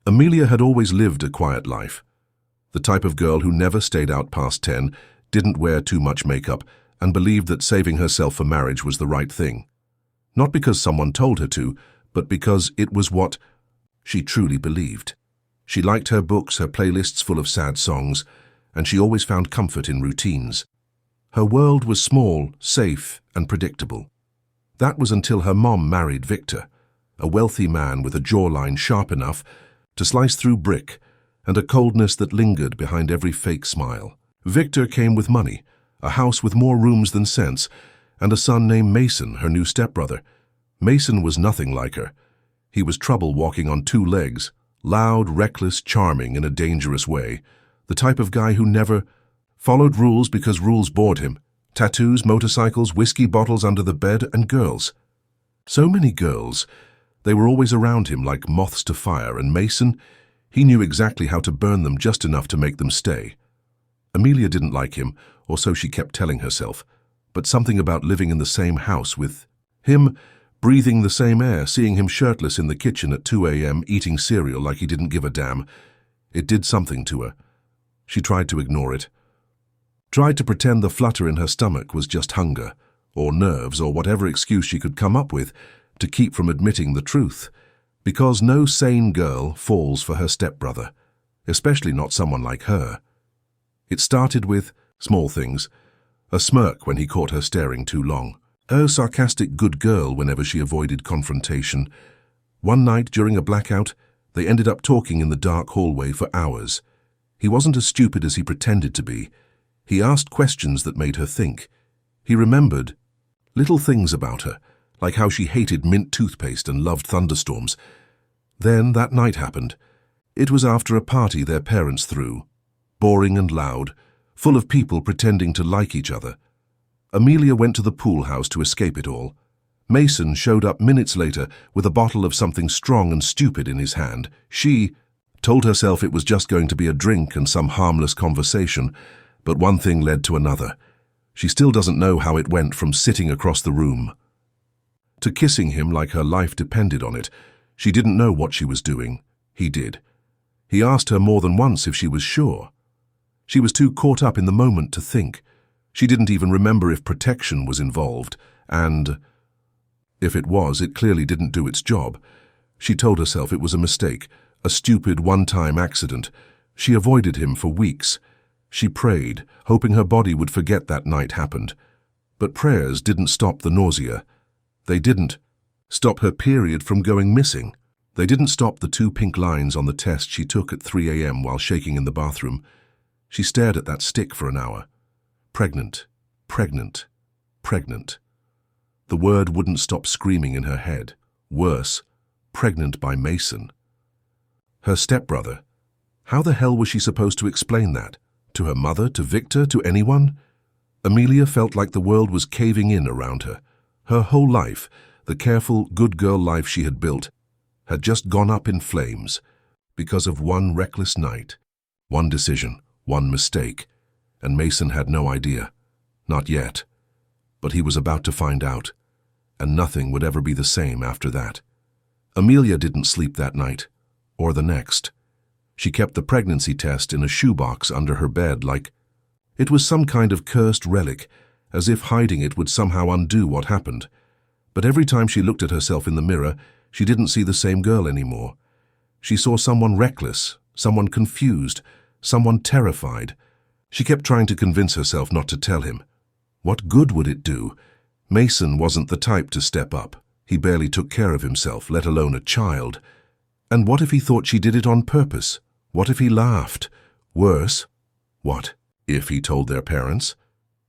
Amelia had always lived a quiet life. The type of girl who never stayed out past 10, didn't wear too much makeup, and believed that saving herself for marriage was the right thing. Not because someone told her to, but because it was what she truly believed. She liked her books, her playlists full of sad songs, and she always found comfort in routines. Her world was small, safe, and predictable. That was until her mom married Victor, a wealthy man with a jawline sharp enough to slice through brick and a coldness that lingered behind every fake smile. Victor came with money, a house with more rooms than sense, and a son named Mason, her new stepbrother. Mason was nothing like her. He was trouble walking on two legs, loud, reckless, charming in a dangerous way, the type of guy who never followed rules because rules bored him. Tattoos, motorcycles, whiskey bottles under the bed, and girls. So many girls. They were always around him like moths to fire, and Mason, he knew exactly how to burn them just enough to make them stay. Amelia didn't like him, or so she kept telling herself, but something about living in the same house with him, breathing the same air, seeing him shirtless in the kitchen at 2 a.m. eating cereal like he didn't give a damn, it did something to her. She tried to ignore it. Tried to pretend the flutter in her stomach was just hunger, or nerves, or whatever excuse she could come up with to keep from admitting the truth, because no sane girl falls for her stepbrother, especially not someone like her. It started with small things, a smirk when he caught her staring too long, a sarcastic good girl whenever she avoided confrontation. One night during a blackout, they ended up talking in the dark hallway for hours. He wasn't as stupid as he pretended to be. He asked questions that made her think. He remembered little things about her, like how she hated mint toothpaste and loved thunderstorms. Then that night happened. It was after a party their parents threw, boring and loud, full of people pretending to like each other. Amelia went to the pool house to escape it all. Mason showed up minutes later with a bottle of something strong and stupid in his hand. She told herself it was just going to be a drink and some harmless conversation, but one thing led to another. She still doesn't know how it went from sitting across the room to kissing him like her life depended on it. She didn't know what she was doing. He did. He asked her more than once if she was sure. She was too caught up in the moment to think. She didn't even remember if protection was involved, and if it was, it clearly didn't do its job. She told herself it was a mistake, a stupid one-time accident. She avoided him for weeks. She prayed, hoping her body would forget that night happened. But prayers didn't stop the nausea. They didn't stop her period from going missing. They didn't stop the 2 pink lines on the test she took at 3 a.m. while shaking in the bathroom. She stared at that stick for an hour. Pregnant, pregnant, pregnant. The word wouldn't stop screaming in her head. Worse, pregnant by Mason. Her stepbrother. How the hell was she supposed to explain that? To her mother, to Victor, to anyone? Amelia felt like the world was caving in around her. Her whole life, the careful, good girl life she had built, had just gone up in flames because of one reckless night, one decision, one mistake, and Mason had no idea. Not yet. But he was about to find out, and nothing would ever be the same after that. Amelia didn't sleep that night, or the next. She kept the pregnancy test in a shoebox under her bed like it was some kind of cursed relic, as if hiding it would somehow undo what happened. But every time she looked at herself in the mirror, she didn't see the same girl anymore. She saw someone reckless, someone confused, someone terrified. She kept trying to convince herself not to tell him. What good would it do? Mason wasn't the type to step up. He barely took care of himself, let alone a child. And what if he thought she did it on purpose? What if he laughed? Worse, what if he told their parents?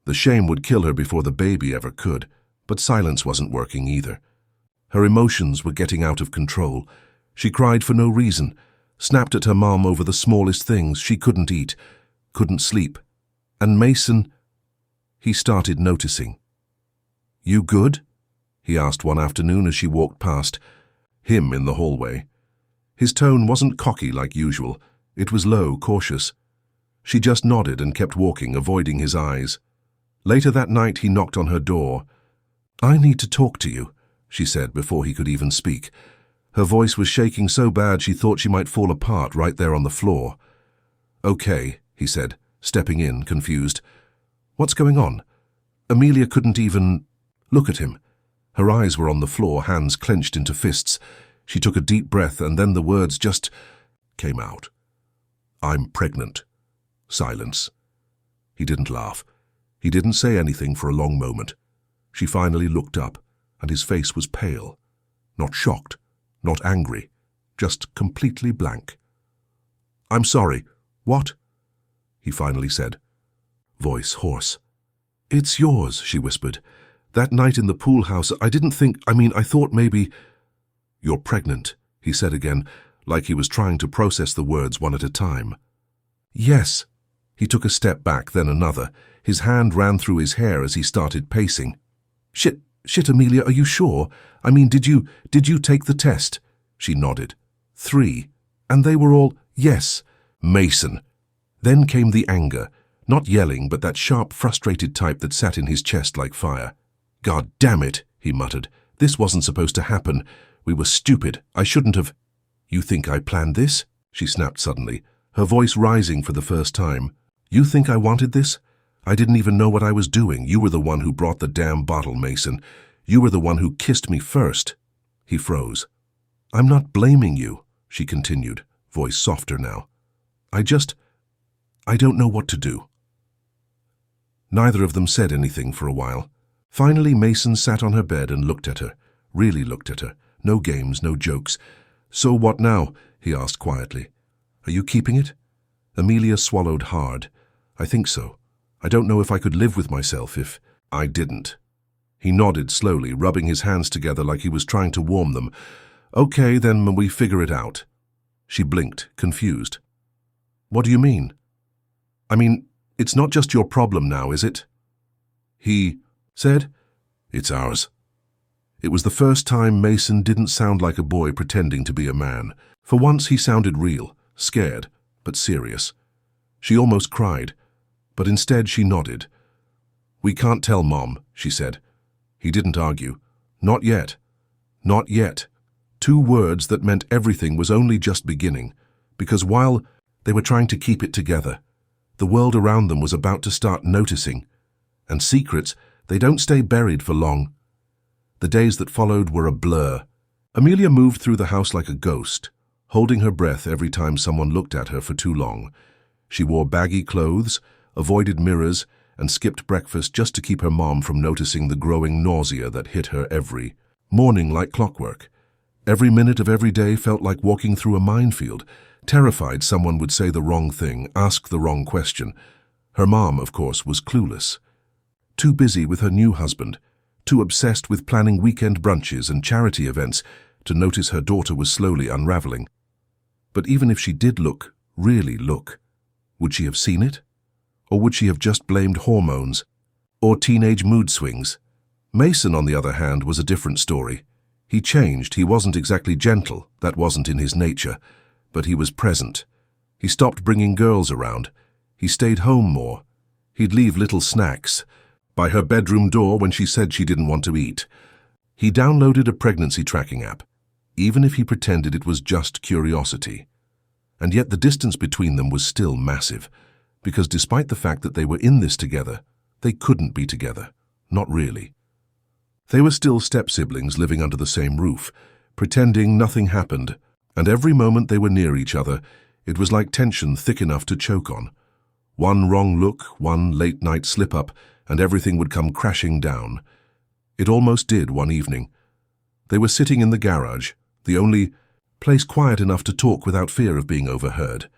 The shame would kill her before the baby ever could, but silence wasn't working either. Her emotions were getting out of control. She cried for no reason, snapped at her mom over the smallest things. She couldn't eat, couldn't sleep. And Mason, he started noticing. "You good?" he asked one afternoon as she walked past him in the hallway. His tone wasn't cocky like usual. It was low, cautious. She just nodded and kept walking, avoiding his eyes. Later that night, he knocked on her door. "I need to talk to you," she said before he could even speak. Her voice was shaking so bad she thought she might fall apart right there on the floor. "Okay," he said, stepping in, confused. "What's going on?" Amelia couldn't even look at him. Her eyes were on the floor, hands clenched into fists. She took a deep breath, and then the words just came out. "I'm pregnant." Silence. He didn't laugh. He didn't say anything for a long moment. She finally looked up, and his face was pale. Not shocked, not angry, just completely blank. "I'm sorry. What?" he finally said, voice hoarse. "It's yours," she whispered. "That night in the pool house, I thought maybe—" "You're pregnant," he said again, like he was trying to process the words one at a time. "Yes." He took a step back, then another. His hand ran through his hair as he started pacing. Shit, Amelia, are you sure? Did you take the test?" She nodded. 3. And they were all, "Yes." Mason. Then came the anger. Not yelling, but that sharp, frustrated type that sat in his chest like fire. "God damn it," he muttered. "This wasn't supposed to happen. We were stupid. I shouldn't have—" "You think I planned this?" she snapped suddenly, her voice rising for the first time. "You think I wanted this? I didn't even know what I was doing. You were the one who brought the damn bottle, Mason. You were the one who kissed me first." He froze. "I'm not blaming you," she continued, voice softer now. I don't know what to do." Neither of them said anything for a while. Finally, Mason sat on her bed and looked at her, really looked at her. No games, no jokes. "So what now?" he asked quietly. "Are you keeping it?" Amelia swallowed hard. "I think so. I don't know if I could live with myself if I didn't." He nodded slowly, rubbing his hands together like he was trying to warm them. "Okay, then we figure it out." She blinked, confused. "What do you mean?" It's not just your problem now, is it?" He said. "It's ours." It was the first time Mason didn't sound like a boy pretending to be a man. For once he sounded real, scared, but serious. She almost cried, but instead she nodded. "We can't tell Mom," she said. He didn't argue. "Not yet. Not yet." 2 words that meant everything was only just beginning, because while they were trying to keep it together, the world around them was about to start noticing. And secrets, they don't stay buried for long. The days that followed were a blur. Amelia moved through the house like a ghost, holding her breath every time someone looked at her for too long. She wore baggy clothes, avoided mirrors, and skipped breakfast just to keep her mom from noticing the growing nausea that hit her every morning like clockwork. Every minute of every day felt like walking through a minefield, terrified someone would say the wrong thing, ask the wrong question. Her mom, of course, was clueless. Too busy with her new husband, too obsessed with planning weekend brunches and charity events to notice her daughter was slowly unraveling. But even if she did look, really look, would she have seen it? Or would she have just blamed hormones or teenage mood swings? Mason, on the other hand, was a different story. He changed. He wasn't exactly gentle. That wasn't in his nature. But he was present. He stopped bringing girls around. He stayed home more. He'd leave little snacks by her bedroom door when she said she didn't want to eat. He downloaded a pregnancy tracking app, even if he pretended it was just curiosity. And yet the distance between them was still massive, because despite the fact that they were in this together, they couldn't be together. Not really. They were still step-siblings living under the same roof, pretending nothing happened, and every moment they were near each other, it was like tension thick enough to choke on. One wrong look, one late-night slip-up, and everything would come crashing down. It almost did one evening. They were sitting in the garage, the only place quiet enough to talk without fear of being overheard,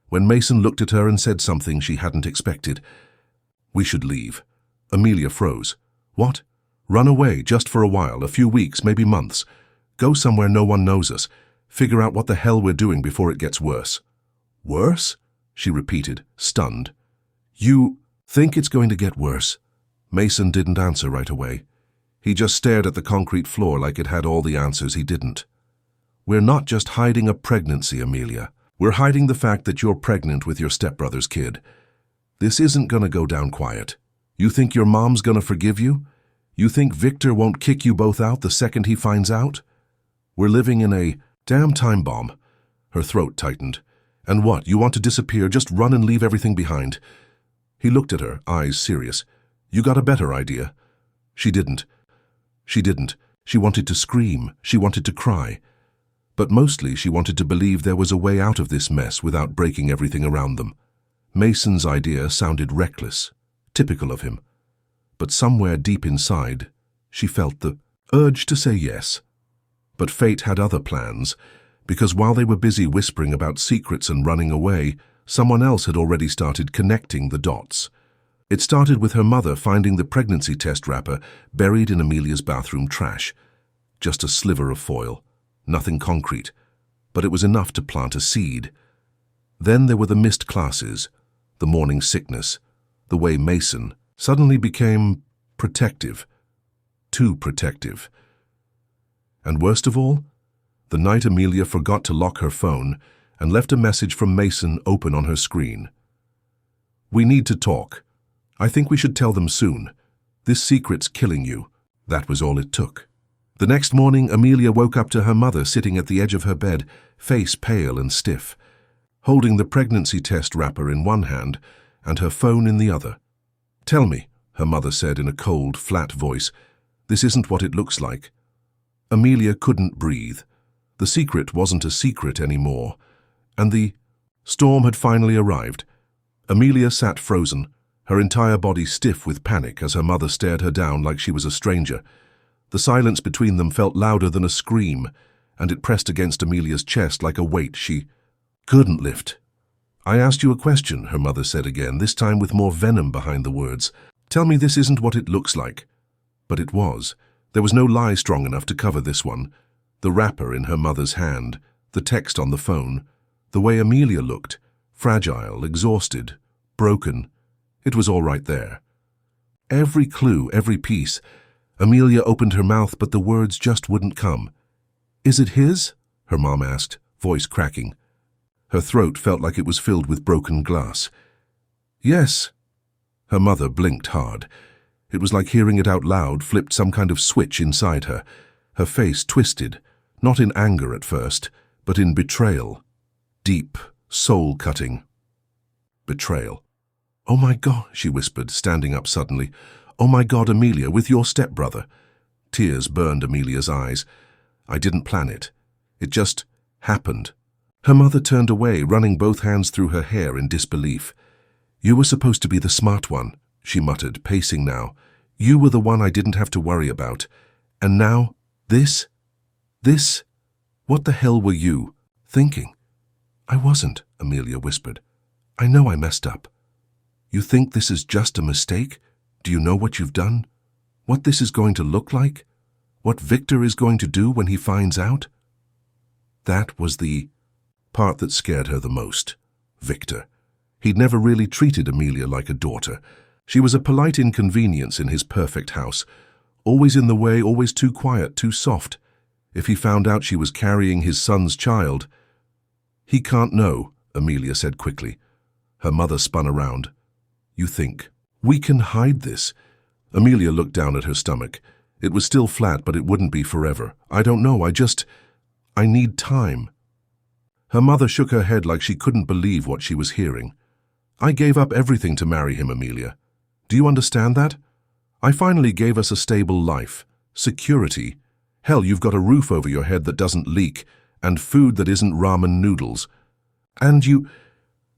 when Mason looked at her and said something she hadn't expected. "We should leave." Amelia froze. "What?" "Run away, just for a while, a few weeks, maybe months. Go somewhere no one knows us. Figure out what the hell we're doing before it gets worse." "Worse?" she repeated, stunned. "You think it's going to get worse?" Mason didn't answer right away. He just stared at the concrete floor like it had all the answers he didn't. "We're not just hiding a pregnancy, Amelia. We're hiding the fact that you're pregnant with your stepbrother's kid. This isn't gonna go down quiet. You think your mom's gonna forgive you? You think Victor won't kick you both out the second he finds out?" We're living in a damn time bomb. Her throat tightened. And what, you want to disappear? Just run and leave everything behind. He looked at her, eyes serious. You got a better idea? She didn't. She wanted to scream. She wanted to cry. But mostly she wanted to believe there was a way out of this mess without breaking everything around them. Mason's idea sounded reckless, typical of him. But somewhere deep inside, she felt the urge to say yes. But fate had other plans, because while they were busy whispering about secrets and running away, someone else had already started connecting the dots. It started with her mother finding the pregnancy test wrapper buried in Amelia's bathroom trash. Just a sliver of foil, nothing concrete, but it was enough to plant a seed. Then there were the missed classes, the morning sickness, the way Mason suddenly became protective, too protective. And worst of all, the night Amelia forgot to lock her phone and left a message from Mason open on her screen. We need to talk. I think we should tell them soon. This secret's killing you. That was all it took. The next morning, Amelia woke up to her mother sitting at the edge of her bed, face pale and stiff, holding the pregnancy test wrapper in one hand and her phone in the other. Tell me, her mother said in a cold, flat voice, this isn't what it looks like. Amelia couldn't breathe. The secret wasn't a secret anymore, and the storm had finally arrived. Amelia sat frozen, her entire body stiff with panic as her mother stared her down like she was a stranger. The silence between them felt louder than a scream, and it pressed against Amelia's chest like a weight she couldn't lift. I asked you a question, her mother said again, this time with more venom behind the words. Tell me this isn't what it looks like. But it was. There was no lie strong enough to cover this one. The wrapper in her mother's hand, the text on the phone, the way Amelia looked, fragile, exhausted, broken. It was all right there. Every clue, every piece. Amelia opened her mouth, but the words just wouldn't come. Is it his? Her mom asked, voice cracking. Her throat felt like it was filled with broken glass. Yes. Her mother blinked hard. It was like hearing it out loud flipped some kind of switch inside her. Her face twisted, not in anger at first, but in betrayal. Deep, soul-cutting betrayal. Oh my God, she whispered, standing up suddenly. Oh my God, Amelia, with your stepbrother. Tears burned Amelia's eyes. I didn't plan it. It just happened. Her mother turned away, running both hands through her hair in disbelief. You were supposed to be the smart one, she muttered, pacing now. You were the one I didn't have to worry about. And now, this? What the hell were you thinking? I wasn't, Amelia whispered. I know I messed up. You think this is just a mistake? Do you know what you've done? What this is going to look like? What Victor is going to do when he finds out? That was the part that scared her the most. Victor. He'd never really treated Amelia like a daughter. She was a polite inconvenience in his perfect house. Always in the way, always too quiet, too soft. If he found out she was carrying his son's child... He can't know, Amelia said quickly. Her mother spun around. You think, we can hide this? Amelia looked down at her stomach. It was still flat, but it wouldn't be forever. I don't know, I need time. Her mother shook her head like she couldn't believe what she was hearing. I gave up everything to marry him, Amelia. Do you understand that? I finally gave us a stable life, security. Hell, you've got a roof over your head that doesn't leak, and food that isn't ramen noodles. And you...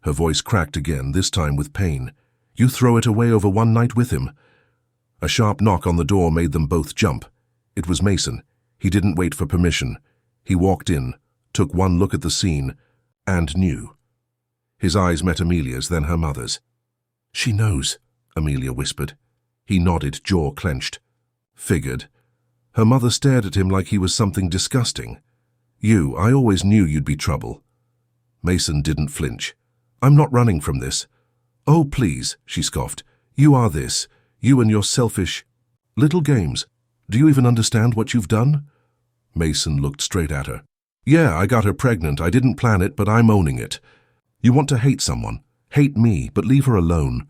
Her voice cracked again, this time with pain. You throw it away over one night with him. A sharp knock on the door made them both jump. It was Mason. He didn't wait for permission. He walked in, took one look at the scene, and knew. His eyes met Amelia's, then her mother's. She knows, Amelia whispered. He nodded, jaw clenched. Figured. Her mother stared at him like he was something disgusting. I always knew you'd be trouble. Mason didn't flinch. I'm not running from this. Oh, please, she scoffed. You are this. You and your selfish... little games. Do you even understand what you've done? Mason looked straight at her. Yeah, I got her pregnant. I didn't plan it, but I'm owning it. You want to hate someone. Hate me, but leave her alone.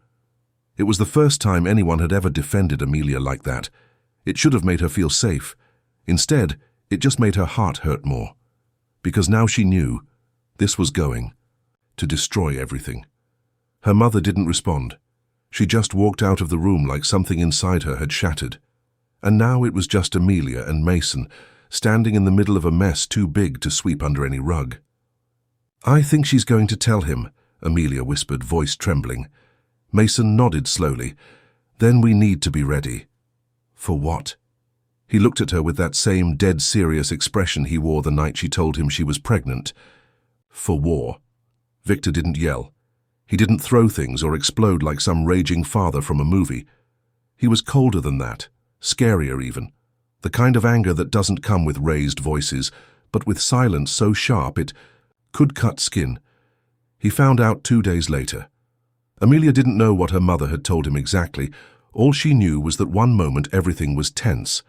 It was the first time anyone had ever defended Amelia like that. It should have made her feel safe. Instead, It just made her heart hurt more, because now she knew this was going to destroy everything. Her mother didn't respond. She just walked out of the room like something inside her had shattered. And now it was just Amelia and Mason, standing in the middle of a mess too big to sweep under any rug. "I think she's going to tell him," Amelia whispered, voice trembling. Mason nodded slowly. "Then we need to be ready." "For what?" He looked at her with that same dead serious expression he wore the night she told him she was pregnant. "For war." Victor didn't yell. He didn't throw things or explode like some raging father from a movie. He was colder than that, scarier even. The kind of anger that doesn't come with raised voices, but with silence so sharp it could cut skin. He found out 2 days later. Amelia didn't know what her mother had told him exactly. All she knew was that one moment everything was tense,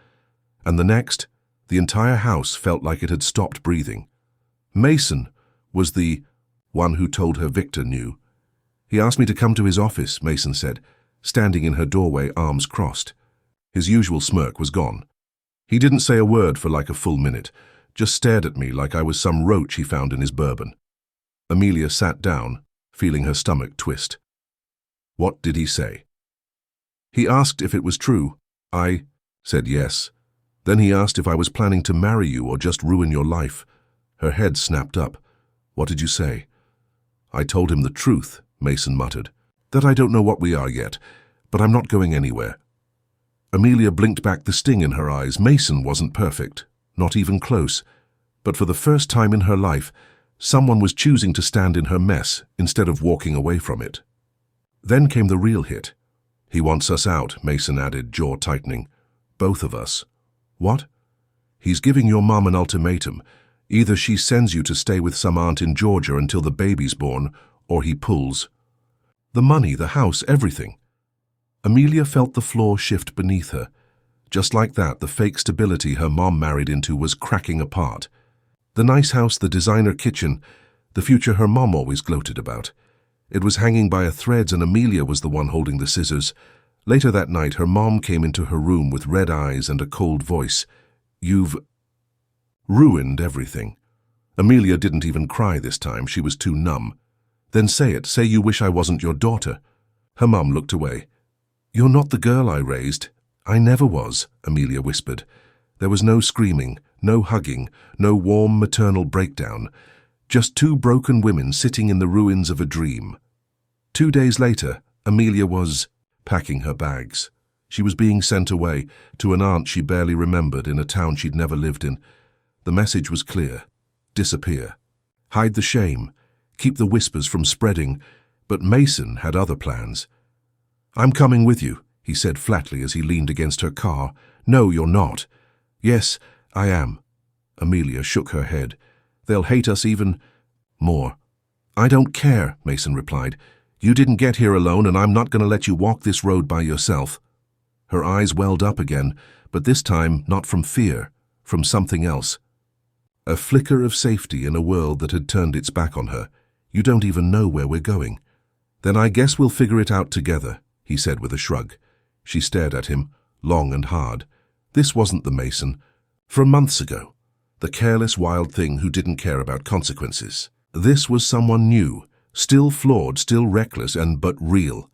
and the next, the entire house felt like it had stopped breathing. Mason was the one who told her Victor knew. "He asked me to come to his office," Mason said, standing in her doorway, arms crossed. His usual smirk was gone. He didn't say a word for like a full minute, just stared at me like I was some roach he found in his bourbon. Amelia sat down, feeling her stomach twist. "What did he say?" "He asked if it was true. I said yes. Then he asked if I was planning to marry you or just ruin your life." Her head snapped up. "What did you say?" "I told him the truth," Mason muttered. "That I don't know what we are yet, but I'm not going anywhere." Amelia blinked back the sting in her eyes. Mason wasn't perfect, not even close. But for the first time in her life, someone was choosing to stand in her mess instead of walking away from it. Then came the real hit. "He wants us out," Mason added, jaw tightening. "Both of us." "What?" "He's giving your mom an ultimatum. Either she sends you to stay with some aunt in Georgia until the baby's born, or he pulls. The money, the house, everything." Amelia felt the floor shift beneath her. Just like that, the fake stability her mom married into was cracking apart. The nice house, the designer kitchen, the future her mom always gloated about. It was hanging by a thread, and Amelia was the one holding the scissors. Later that night, her mom came into her room with red eyes and a cold voice. "You've ruined everything." Amelia didn't even cry this time. She was too numb. "Then say it. Say you wish I wasn't your daughter." Her mom looked away. "You're not the girl I raised." "I never was," Amelia whispered. There was no screaming, no hugging, no warm maternal breakdown. Just two broken women sitting in the ruins of a dream. 2 days later, Amelia was packing her bags. She was being sent away to an aunt she barely remembered in a town she'd never lived in. The message was clear. Disappear. Hide the shame. Keep the whispers from spreading. But Mason had other plans. "I'm coming with you," he said flatly as he leaned against her car. "No, you're not." "Yes, I am." Amelia shook her head. "They'll hate us even more." "I don't care," Mason replied. "You didn't get here alone, and I'm not going to let you walk this road by yourself." Her eyes welled up again, but this time not from fear, from something else. A flicker of safety in a world that had turned its back on her. "You don't even know where we're going." "Then I guess we'll figure it out together," he said with a shrug. She stared at him, long and hard. This wasn't the Mason from months ago, the careless, wild thing who didn't care about consequences. This was someone new, still flawed, still reckless, but real.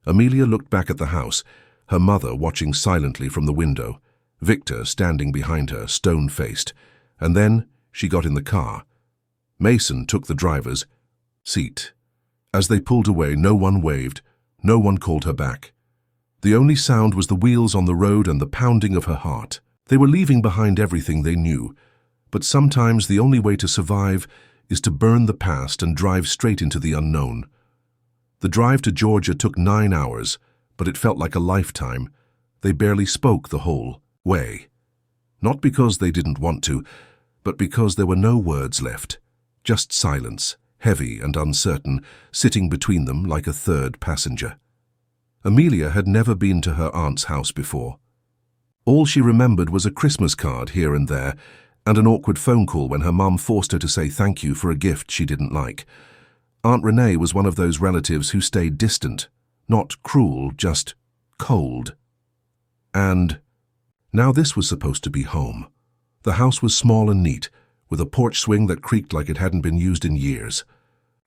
Amelia looked back at the house, her mother watching silently from the window, Victor standing behind her, stone-faced, and then she got in the car. Mason took the driver's seat. As they pulled away, no one waved, no one called her back. The only sound was the wheels on the road and the pounding of her heart. They were leaving behind everything they knew, but sometimes the only way to survive is to burn the past and drive straight into the unknown. The drive to Georgia took 9 hours, but it felt like a lifetime. They barely spoke the whole way. Not because they didn't want to, but because there were no words left. Just silence, heavy and uncertain, sitting between them like a third passenger. Amelia had never been to her aunt's house before. All she remembered was a Christmas card here and there, and an awkward phone call when her mum forced her to say thank you for a gift she didn't like. Aunt Renee was one of those relatives who stayed distant, not cruel, just cold. And now this was supposed to be home. The house was small and neat, with a porch swing that creaked like it hadn't been used in years.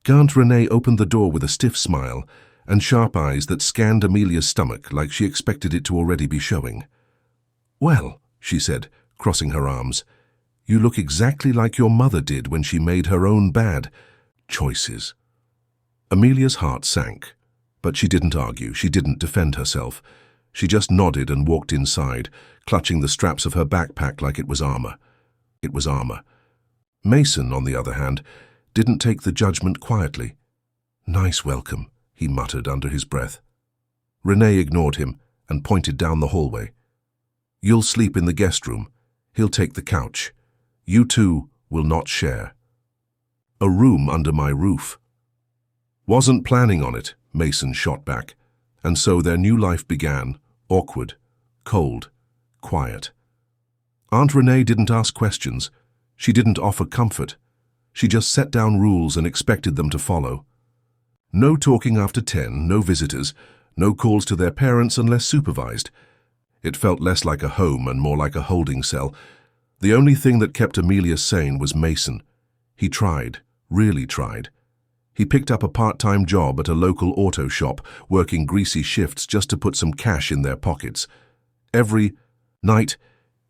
Aunt Renee opened the door with a stiff smile and sharp eyes that scanned Amelia's stomach like she expected it to already be showing. "Well," she said, crossing her arms, "you look exactly like your mother did when she made her own bad choices." Amelia's heart sank, but she didn't argue, she didn't defend herself. She just nodded and walked inside, clutching the straps of her backpack like it was armor. It was armor. Mason, on the other hand, didn't take the judgment quietly. "Nice welcome," he muttered under his breath. Renee ignored him and pointed down the hallway. "You'll sleep in the guest room. He'll take the couch. You two will not share." "A room under my roof." "Wasn't planning on it," Mason shot back. And so their new life began, awkward, cold, quiet. Aunt Renee didn't ask questions. She didn't offer comfort. She just set down rules and expected them to follow. No talking after 10, no visitors, no calls to their parents unless supervised. It felt less like a home and more like a holding cell. The only thing that kept Amelia sane was Mason. He tried, really tried. He picked up a part-time job at a local auto shop, working greasy shifts just to put some cash in their pockets. Every night,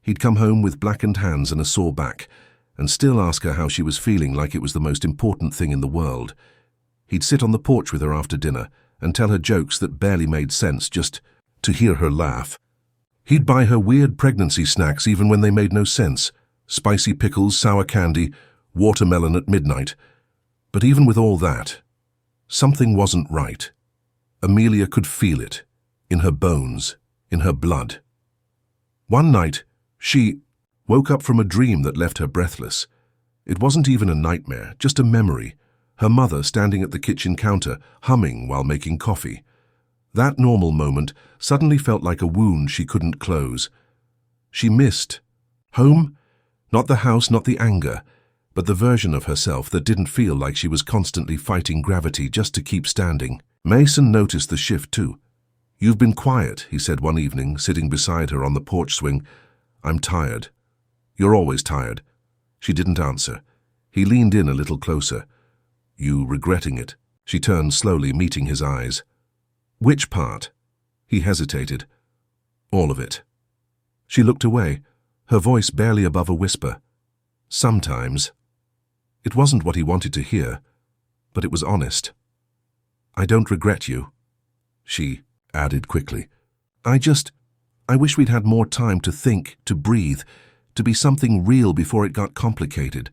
he'd come home with blackened hands and a sore back, and still ask her how she was feeling like it was the most important thing in the world. He'd sit on the porch with her after dinner and tell her jokes that barely made sense just to hear her laugh. He'd buy her weird pregnancy snacks even when they made no sense. Spicy pickles, sour candy, watermelon at midnight. But even with all that, something wasn't right. Amelia could feel it, in her bones, in her blood. One night, she woke up from a dream that left her breathless. It wasn't even a nightmare, just a memory. Her mother standing at the kitchen counter, humming while making coffee. That normal moment suddenly felt like a wound she couldn't close. She missed home, not the house, not the anger, but the version of herself that didn't feel like she was constantly fighting gravity just to keep standing. Mason noticed the shift too. "You've been quiet," he said one evening, sitting beside her on the porch swing. "I'm tired." "You're always tired." She didn't answer. He leaned in a little closer. "You regretting it?" She turned slowly, meeting his eyes. "Which part?" He hesitated. "All of it." She looked away, her voice barely above a whisper. "Sometimes." It wasn't what he wanted to hear, but it was honest. "I don't regret you," she added quickly. I wish we'd had more time to think, to breathe, to be something real before it got complicated."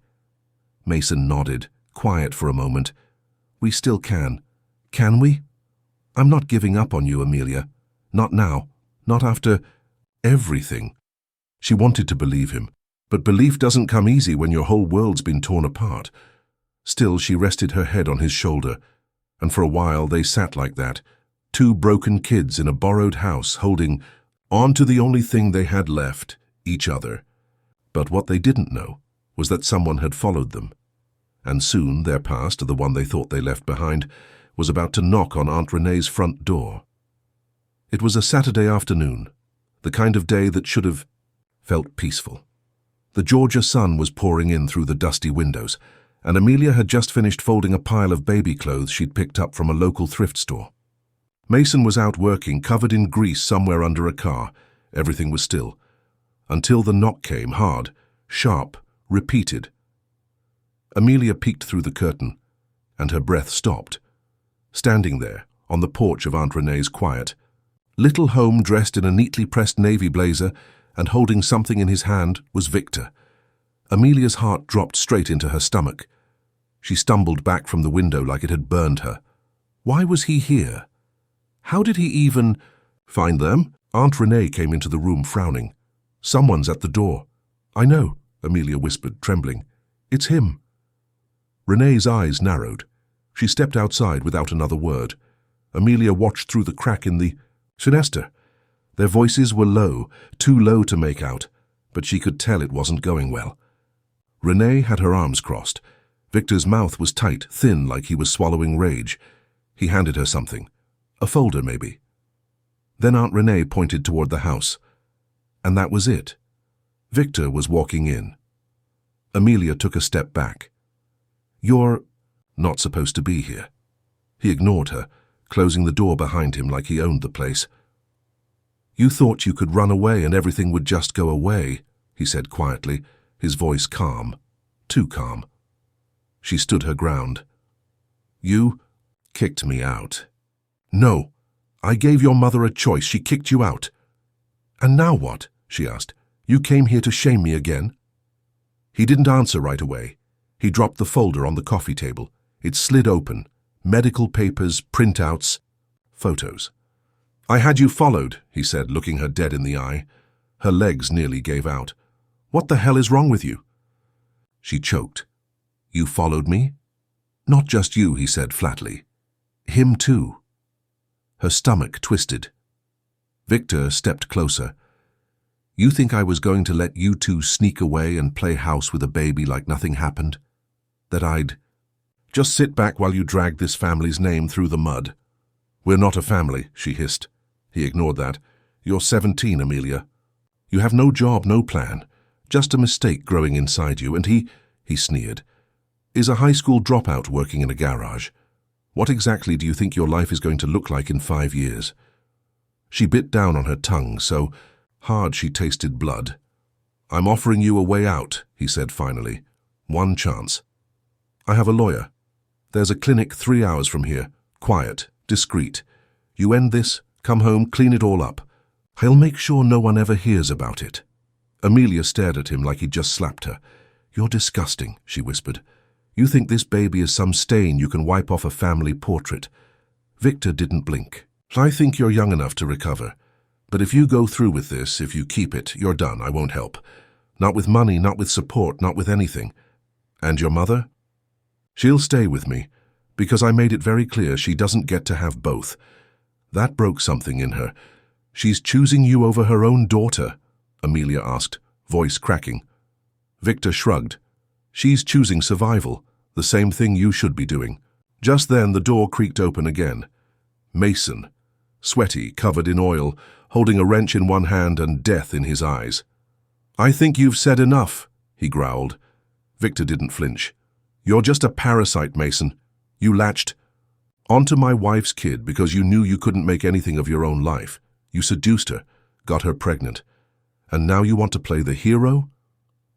Mason nodded, quiet for a moment. "We still can. Can we? I'm not giving up on you, Amelia. Not now. Not after everything." She wanted to believe him. But belief doesn't come easy when your whole world's been torn apart. Still, she rested her head on his shoulder, and for a while they sat like that, two broken kids in a borrowed house holding on to the only thing they had left, each other. But what they didn't know was that someone had followed them, and soon their past, the one they thought they left behind, was about to knock on Aunt Renee's front door. It was a Saturday afternoon, the kind of day that should have felt peaceful. The Georgia sun was pouring in through the dusty windows, and Amelia had just finished folding a pile of baby clothes she'd picked up from a local thrift store. Mason was out working, covered in grease somewhere under a car. Everything was still. Until the knock came, hard, sharp, repeated. Amelia peeked through the curtain, and her breath stopped. Standing there, on the porch of Aunt Renee's quiet, little home dressed in a neatly pressed navy blazer and holding something in his hand, was Victor. Amelia's heart dropped straight into her stomach. She stumbled back from the window like it had burned her. Why was he here? How did he even find them? Aunt Renee came into the room frowning. "Someone's at the door." "I know," Amelia whispered, trembling. "It's him." Renee's eyes narrowed. She stepped outside without another word. Amelia watched through the crack in the sinister. Their voices were low, too low to make out, but she could tell it wasn't going well. Renee had her arms crossed. Victor's mouth was tight, thin, like he was swallowing rage. He handed her something. A folder, maybe. Then Aunt Renee pointed toward the house. And that was it. Victor was walking in. Amelia took a step back. "You're not supposed to be here." He ignored her, closing the door behind him like he owned the place. "You thought you could run away and everything would just go away," he said quietly, his voice calm, too calm. She stood her ground. "You kicked me out." "No, I gave your mother a choice. She kicked you out." "And now what?" she asked. "You came here to shame me again?" He didn't answer right away. He dropped the folder on the coffee table. It slid open. Medical papers, printouts, photos. "I had you followed," he said, looking her dead in the eye. Her legs nearly gave out. "What the hell is wrong with you?" She choked. "You followed me?" "Not just you," he said flatly. "Him too." Her stomach twisted. Victor stepped closer. "You think I was going to let you two sneak away and play house with a baby like nothing happened? That I'd just sit back while you dragged this family's name through the mud?" "We're not a family," she hissed. He ignored that. "You're 17, Amelia. You have no job, no plan. Just a mistake growing inside you, and he sneered, is a high school dropout working in a garage. What exactly do you think your life is going to look like in 5 years?" She bit down on her tongue so hard she tasted blood. "I'm offering you a way out," he said finally. "One chance. I have a lawyer. There's a clinic 3 hours from here. Quiet, discreet. You end this, come home, clean it all up. I'll make sure no one ever hears about it." Amelia stared at him like he'd just slapped her. "You're disgusting," she whispered. "You think this baby is some stain you can wipe off a family portrait." Victor didn't blink. "I think you're young enough to recover. But if you go through with this, if you keep it, you're done. I won't help. Not with money, not with support, not with anything. And your mother? She'll stay with me, because I made it very clear she doesn't get to have both." That broke something in her. "She's choosing you over her own daughter?" Amelia asked, voice cracking. Victor shrugged. "She's choosing survival, the same thing you should be doing." Just then the door creaked open again. Mason, sweaty, covered in oil, holding a wrench in one hand and death in his eyes. "I think you've said enough," he growled. Victor didn't flinch. "You're just a parasite, Mason. You latched onto my wife's kid because you knew you couldn't make anything of your own life. You seduced her, got her pregnant. And now you want to play the hero?"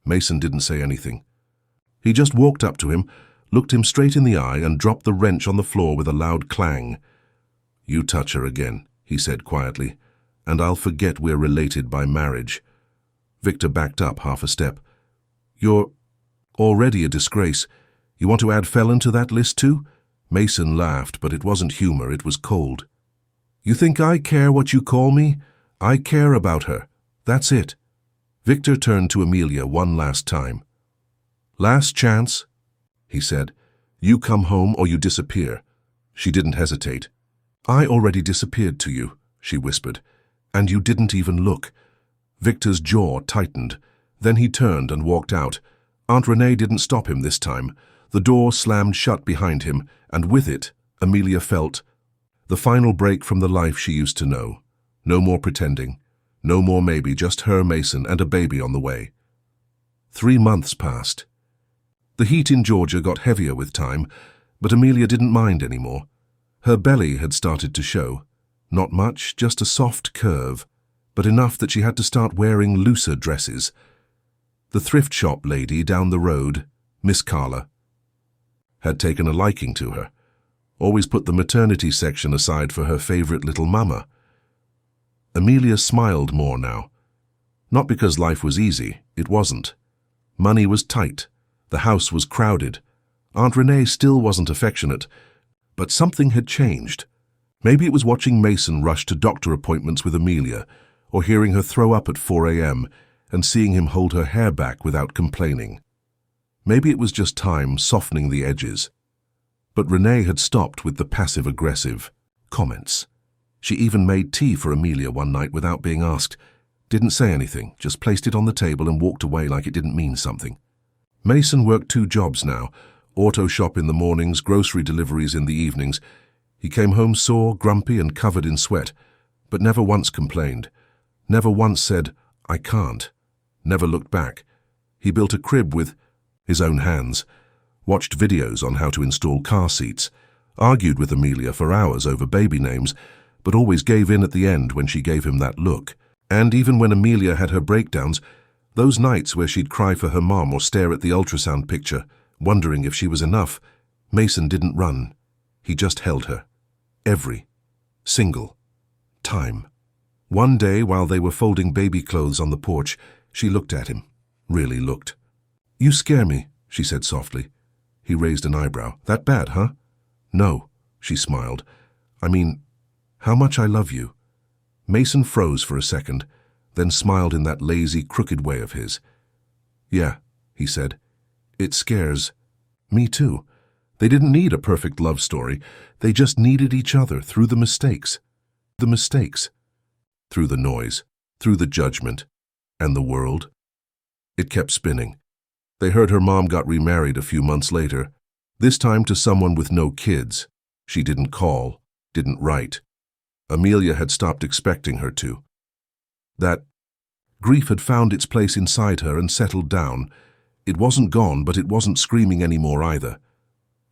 Mason didn't say anything. He just walked up to him, looked him straight in the eye, and dropped the wrench on the floor with a loud clang. "You touch her again," he said quietly, "and I'll forget we're related by marriage." Victor backed up half a step. "You're already a disgrace. You want to add felon to that list too?" Mason laughed, but it wasn't humor, it was cold. "You think I care what you call me? I care about her. That's it." Victor turned to Amelia one last time. "Last chance," he said. "You come home or you disappear." She didn't hesitate. "I already disappeared to you," she whispered, "and you didn't even look." Victor's jaw tightened. Then he turned and walked out. Aunt Renee didn't stop him this time. The door slammed shut behind him, and with it, Amelia felt the final break from the life she used to know. No more pretending. No more maybe, just her, Mason, and a baby on the way. 3 months passed. The heat in Georgia got heavier with time, but Amelia didn't mind anymore. Her belly had started to show. Not much, just a soft curve, but enough that she had to start wearing looser dresses. The thrift shop lady down the road, Miss Carla, had taken a liking to her, always put the maternity section aside for her favorite little mama. Amelia smiled more now. Not because life was easy, it wasn't. Money was tight, the house was crowded. Aunt Renee still wasn't affectionate, but something had changed. Maybe it was watching Mason rush to doctor appointments with Amelia, or hearing her throw up at 4 a.m. and seeing him hold her hair back without complaining. Maybe it was just time softening the edges. But Renee had stopped with the passive-aggressive comments. She even made tea for Amelia one night without being asked. Didn't say anything, just placed it on the table and walked away like it didn't mean something. Mason worked 2 jobs now, auto shop in the mornings, grocery deliveries in the evenings. He came home sore, grumpy, and covered in sweat, but never once complained. Never once said, "I can't." never looked back. He built a crib with his own hands, watched videos on how to install car seats, argued with Amelia for hours over baby names, but always gave in at the end when she gave him that look. And even when Amelia had her breakdowns, those nights where she'd cry for her mom or stare at the ultrasound picture, wondering if she was enough, Mason didn't run. He just held her. Every single time. One day, while they were folding baby clothes on the porch, she looked at him. Really looked. "You scare me," she said softly. He raised an eyebrow. "That bad, huh?" "No," she smiled. "I mean, how much I love you." Mason froze for a second, then smiled in that lazy, crooked way of his. "Yeah," he said. "It scares me too." They didn't need a perfect love story. They just needed each other through the mistakes. The mistakes. Through the noise. Through the judgment. And the world. It kept spinning. They heard her mom got remarried a few months later, this time to someone with no kids. She didn't call, didn't write. Amelia had stopped expecting her to. That grief had found its place inside her and settled down. It wasn't gone, but it wasn't screaming anymore either.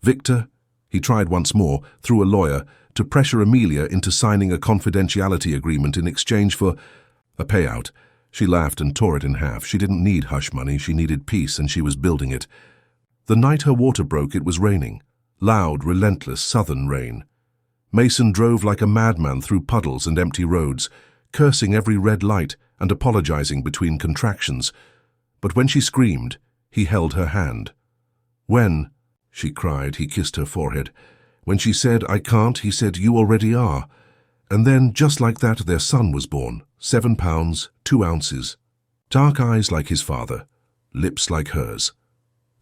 Victor, he tried once more, through a lawyer, to pressure Amelia into signing a confidentiality agreement in exchange for a payout. She laughed and tore it in half. She didn't need hush money, she needed peace, and she was building it. The night her water broke, it was raining. Loud, relentless, southern rain. Mason drove like a madman through puddles and empty roads, cursing every red light and apologizing between contractions. But when she screamed, he held her hand. "When," she cried, he kissed her forehead. When she said, "I can't," he said, "You already are." And then, just like that, their son was born. 7 pounds, 2 ounces. Dark eyes like his father, lips like hers.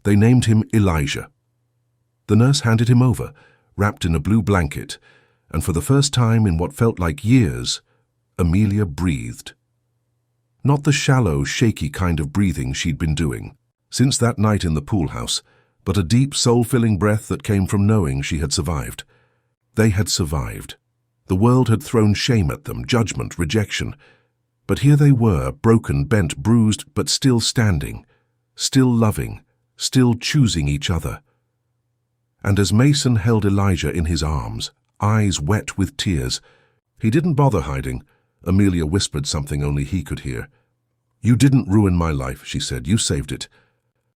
They named him Elijah. The nurse handed him over, wrapped in a blue blanket, and for the first time in what felt like years, Amelia breathed. Not the shallow, shaky kind of breathing she'd been doing since that night in the pool house, but a deep, soul-filling breath that came from knowing she had survived. They had survived. The world had thrown shame at them, judgment, rejection. But here they were, broken, bent, bruised, but still standing, still loving, still choosing each other. And as Mason held Elijah in his arms, eyes wet with tears, he didn't bother hiding. Amelia whispered something only he could hear. "You didn't ruin my life," she said. "You saved it.